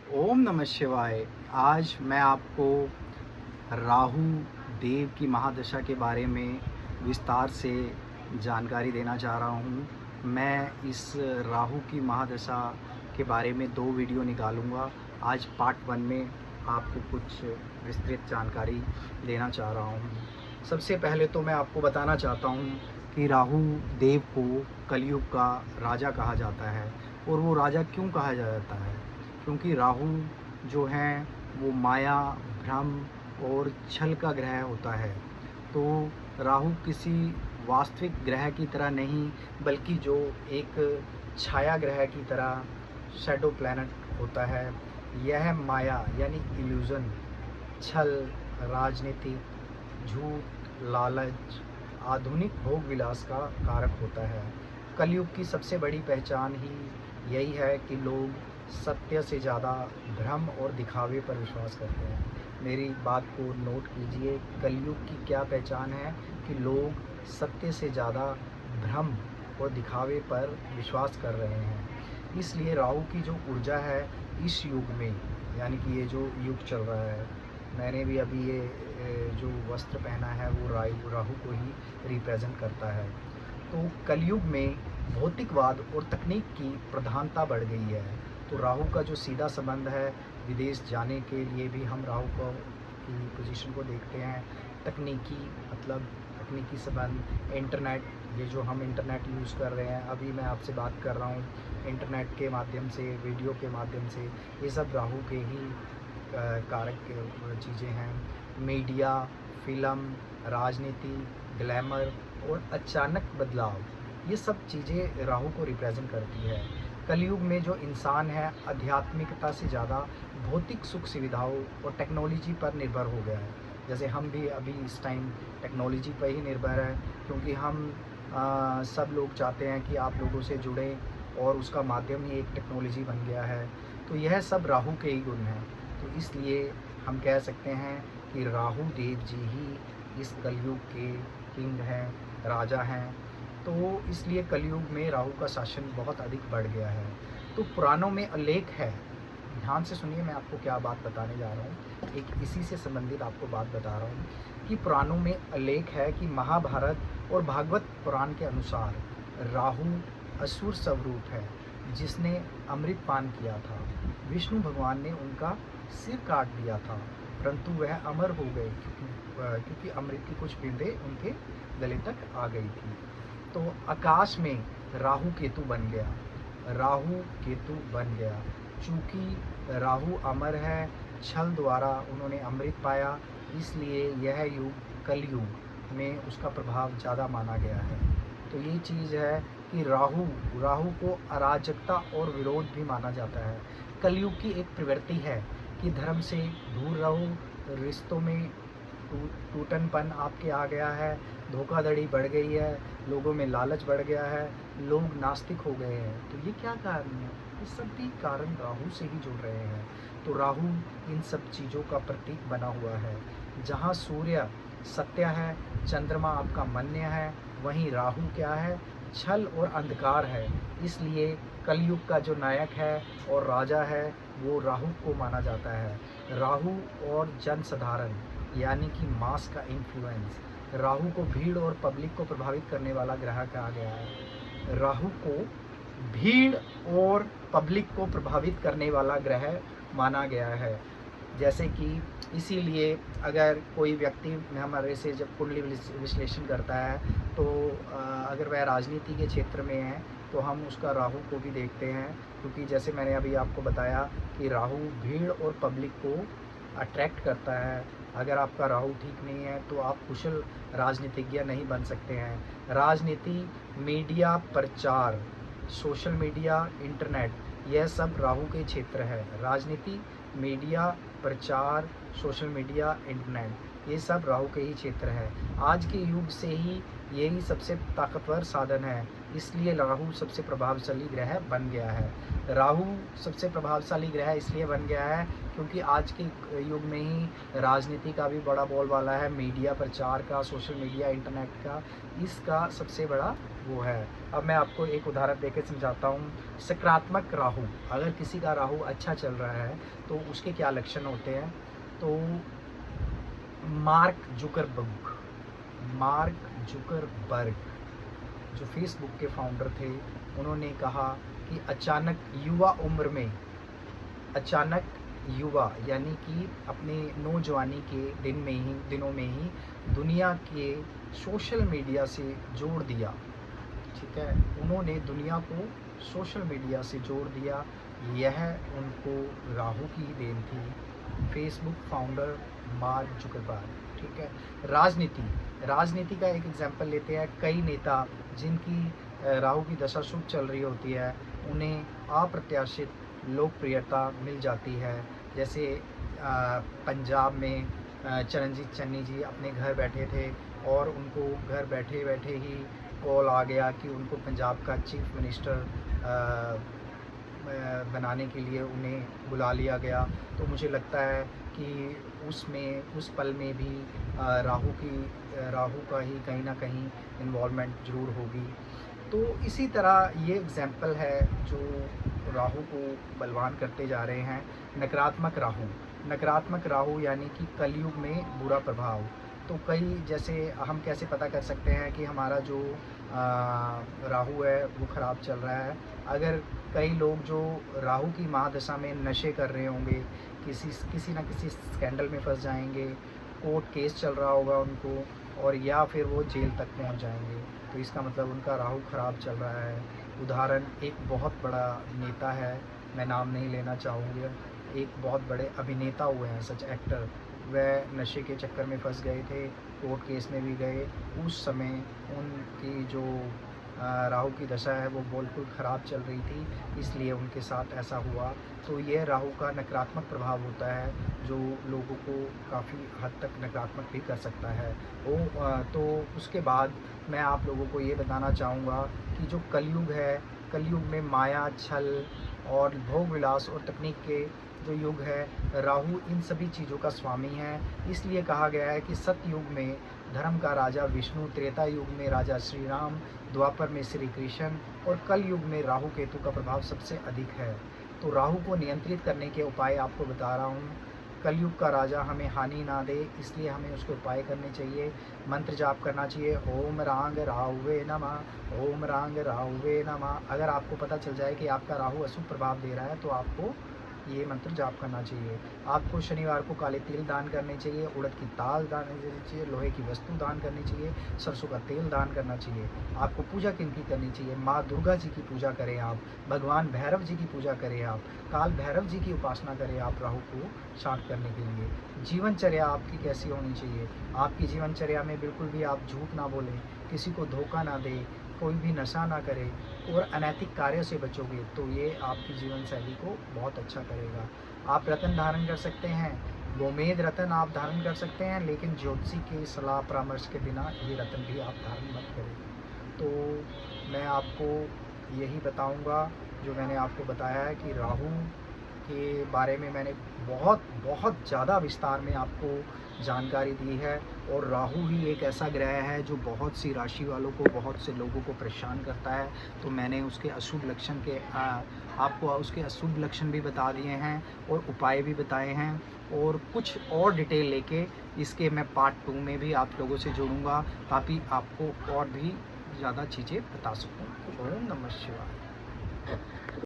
ओम नमः शिवाय। आज मैं आपको राहु देव की महादशा के बारे में विस्तार से जानकारी देना चाह रहा हूँ। मैं इस राहु की महादशा के बारे में 2 वीडियो निकालूँगा। आज पार्ट 1 में आपको कुछ विस्तृत जानकारी देना चाह रहा हूँ। सबसे पहले तो मैं आपको बताना चाहता हूँ कि राहु देव को कलयुग का राजा कहा जाता है। और वो राजा क्यों कहा जाता है? क्योंकि राहु जो है वो माया, भ्रम और छल का ग्रह होता है। तो राहु किसी वास्तविक ग्रह की तरह नहीं, बल्कि जो एक छाया ग्रह की तरह शैडो प्लैनेट होता है। यह माया यानी इल्यूज़न, छल, राजनीति, झूठ, लालच, आधुनिक भोग विलास का कारक होता है। कलयुग की सबसे बड़ी पहचान ही यही है कि लोग सत्य से ज़्यादा भ्रम और दिखावे पर विश्वास करते हैं। मेरी बात को नोट कीजिए, कलयुग की क्या पहचान है कि लोग सत्य से ज़्यादा भ्रम और दिखावे पर विश्वास कर रहे हैं। इसलिए राहु की जो ऊर्जा है इस युग में, यानी कि ये जो युग चल रहा है, मैंने भी अभी ये जो वस्त्र पहना है वो राहु को ही रिप्रेजेंट करता है। तो कलयुग में भौतिकवाद और तकनीक की प्रधानता बढ़ गई है। तो राहु का जो सीधा संबंध है, विदेश जाने के लिए भी हम राहु को की पोजीशन को देखते हैं। तकनीकी मतलब तकनीकी संबंध, इंटरनेट, ये जो हम इंटरनेट यूज़ कर रहे हैं, अभी मैं आपसे बात कर रहा हूँ इंटरनेट के माध्यम से, वीडियो के माध्यम से, ये सब राहु के ही कारक चीज़ें हैं। मीडिया, फिल्म, राजनीति, ग्लैमर और अचानक बदलाव, ये सब चीज़ें राहु को रिप्रेजेंट करती है। कलयुग में जो इंसान है आध्यात्मिकता से ज़्यादा भौतिक सुख सुविधाओं और टेक्नोलॉजी पर निर्भर हो गया है। जैसे हम भी अभी इस टाइम टेक्नोलॉजी पर ही निर्भर है, क्योंकि हम सब लोग चाहते हैं कि आप लोगों से जुड़ें, और उसका माध्यम ही एक टेक्नोलॉजी बन गया है। तो यह सब राहु के ही गुण हैं। तो इसलिए हम कह सकते हैं कि राहु देव जी ही इस कलयुग के किंग हैं, राजा हैं। तो इसलिए कलयुग में राहु का शासन बहुत अधिक बढ़ गया है। तो पुराणों में उल्लेख है, ध्यान से सुनिए मैं आपको क्या बात बताने जा रहा हूँ। एक इसी से संबंधित आपको बात बता रहा हूँ कि पुराणों में उल्लेख है कि महाभारत और भागवत पुराण के अनुसार राहु असुर स्वरूप है, जिसने अमृत पान किया था। विष्णु भगवान ने उनका सिर काट दिया था, परंतु वह अमर हो गए क्योंकि अमृत की कुछ बूंदें उनके गले तक आ गई थी। तो आकाश में राहु केतु बन गया, राहु केतु बन गया। चूँकि राहु अमर है, छल द्वारा उन्होंने अमृत पाया, इसलिए यह युग कलयुग में उसका प्रभाव ज़्यादा माना गया है। तो ये चीज़ है कि राहु राहु को अराजकता और विरोध भी माना जाता है। कलयुग की एक प्रवृत्ति है कि धर्म से दूर रहो, रिश्तों में टूटनपन आपके आ गया है, धोखाधड़ी बढ़ गई है, लोगों में लालच बढ़ गया है, लोग नास्तिक हो गए हैं। तो ये क्या कारण है? ये सब भी कारण राहु से ही जुड़ रहे हैं। तो राहु इन सब चीज़ों का प्रतीक बना हुआ है। जहाँ सूर्य सत्य है, चंद्रमा आपका मन्य है, वहीं राहु क्या है? छल और अंधकार है। इसलिए कलयुग का जो नायक है और राजा है वो राहु को माना जाता है। राहु और जनसाधारण यानी कि मास का इन्फ्लुएंस, राहु को भीड़ और पब्लिक को प्रभावित करने वाला ग्रह कहा गया है। राहु को भीड़ और पब्लिक को प्रभावित करने वाला ग्रह माना गया है। जैसे कि इसीलिए अगर कोई व्यक्ति हमारे से जब कुंडली विश्लेषण करता है, तो अगर वह राजनीति के क्षेत्र में है तो हम उसका राहु को भी देखते हैं, क्योंकि जैसे मैंने अभी आपको बताया कि राहु भीड़ और पब्लिक को अट्रैक्ट करता है। अगर आपका राहु ठीक नहीं है तो आप कुशल राजनीतिज्ञ नहीं बन सकते हैं। राजनीति, मीडिया, प्रचार, सोशल मीडिया, इंटरनेट, यह सब राहु के क्षेत्र है। राजनीति, मीडिया, प्रचार, सोशल मीडिया, इंटरनेट, ये सब राहु के ही क्षेत्र है। आज के युग से ही यही सबसे ताकतवर साधन है, इसलिए राहु सबसे प्रभावशाली ग्रह बन गया है। राहु सबसे प्रभावशाली ग्रह इसलिए बन गया है क्योंकि आज के युग में ही राजनीति का भी बड़ा बोलबाला है, मीडिया, प्रचार का, सोशल मीडिया, इंटरनेट का, इसका सबसे बड़ा वो है। अब मैं आपको एक उदाहरण देके समझाता हूँ। सकारात्मक राहु, अगर किसी का राहु अच्छा चल रहा है तो उसके क्या लक्षण होते हैं। तो मार्क जुकरबर्ग जो फेसबुक के फाउंडर थे, उन्होंने कहा कि अचानक युवा यानी कि अपने नौजवानी के दिनों में ही दुनिया के सोशल मीडिया से जोड़ दिया। ठीक है, उन्होंने दुनिया को सोशल मीडिया से जोड़ दिया। यह उनको राहु की देन थी, फेसबुक फाउंडर मार्क जुकरबर्ग। ठीक है, राजनीति का एक एग्जांपल लेते हैं। कई नेता जिनकी राहु की दशा शुभ चल रही होती है, उन्हें अप्रत्याशित लोकप्रियता मिल जाती है। जैसे पंजाब में चरणजीत चन्नी जी अपने घर बैठे थे और उनको घर बैठे बैठे ही कॉल आ गया कि उनको पंजाब का चीफ मिनिस्टर बनाने के लिए उन्हें बुला लिया गया। तो मुझे लगता है कि उस पल में भी राहु का ही कहीं ना कहीं इन्वॉल्वमेंट ज़रूर होगी। तो इसी तरह ये एग्जाम्पल है जो राहु को बलवान करते जा रहे हैं। नकारात्मक राहु यानी कि कलयुग में बुरा प्रभाव। तो जैसे हम कैसे पता कर सकते हैं कि हमारा जो राहु है वो ख़राब चल रहा है। अगर कई लोग जो राहु की महादशा में नशे कर रहे होंगे, किसी न किसी स्कैंडल में फंस जाएंगे, कोर्ट केस चल रहा होगा उनको, और या फिर वो जेल तक पहुंच जाएंगे, तो इसका मतलब उनका राहु ख़राब चल रहा है। उदाहरण, एक बहुत बड़ा नेता है, मैं नाम नहीं लेना चाहूँगा, एक बहुत बड़े अभिनेता हुए हैं, सच एक्टर, वह नशे के चक्कर में फंस गए थे, कोर्ट केस में भी गए। उस समय उनकी जो राहु की दशा है वो बिल्कुल ख़राब चल रही थी, इसलिए उनके साथ ऐसा हुआ। तो ये राहु का नकारात्मक प्रभाव होता है जो लोगों को काफ़ी हद तक नकारात्मक भी कर सकता है। तो उसके बाद मैं आप लोगों को ये बताना चाहूँगा कि जो कलयुग है, कलयुग में माया, छल और भोग विलास और तकनीक के जो युग है, राहु इन सभी चीज़ों का स्वामी है। इसलिए कहा गया है कि सतयुग में धर्म का राजा विष्णु, त्रेता युग में राजा श्री राम, द्वापर में श्री कृष्ण और कल युग में राहु केतु का प्रभाव सबसे अधिक है। तो राहु को नियंत्रित करने के उपाय आपको बता रहा हूँ। कलयुग का राजा हमें हानि ना दे, इसलिए हमें उसके उपाय करने चाहिए। मंत्र जाप करना चाहिए, ओम रांग राहुवे नमः, ओम रांग राहुवे नमः। अगर आपको पता चल जाए कि आपका राहु अशुभ प्रभाव दे रहा है तो आपको ये मंत्र जाप करना चाहिए। आपको शनिवार को काले तिल दान करने चाहिए, उड़द की दाल दान करनी चाहिए, लोहे की वस्तु दान करनी चाहिए, सरसों का तेल दान करना चाहिए। आपको पूजा किनकी करनी चाहिए? माँ दुर्गा जी की पूजा करें आप, भगवान भैरव जी की पूजा करें आप, काल भैरव जी की उपासना करें आप राहु को शांत करने के लिए। जीवनचर्या आपकी कैसी होनी चाहिए? आपकी जीवनचर्या में बिल्कुल भी आप झूठ ना बोलें, किसी को धोखा ना दें, कोई भी नशा ना करे और अनैतिक कार्य से बचोगे तो ये आपकी जीवन शैली को बहुत अच्छा करेगा। आप रत्न धारण कर सकते हैं, गोमेद रत्न आप धारण कर सकते हैं, लेकिन ज्योतिषी के सलाह परामर्श के बिना ये रत्न भी आप धारण मत करें। तो मैं आपको यही बताऊंगा जो मैंने आपको बताया है कि राहु के बारे में मैंने बहुत ज़्यादा विस्तार में आपको जानकारी दी है। और राहु ही एक ऐसा ग्रह है जो बहुत सी राशि वालों को, बहुत से लोगों को परेशान करता है। तो मैंने उसके अशुभ लक्षण आपको उसके अशुभ लक्षण भी बता दिए हैं और उपाय भी बताए हैं, और कुछ और डिटेल लेके इसके मैं पार्ट 2 में भी आप लोगों से जुड़ूंगा ताकि आपको और भी ज़्यादा चीज़ें बता सकूँ। ओम नमः शिवाय।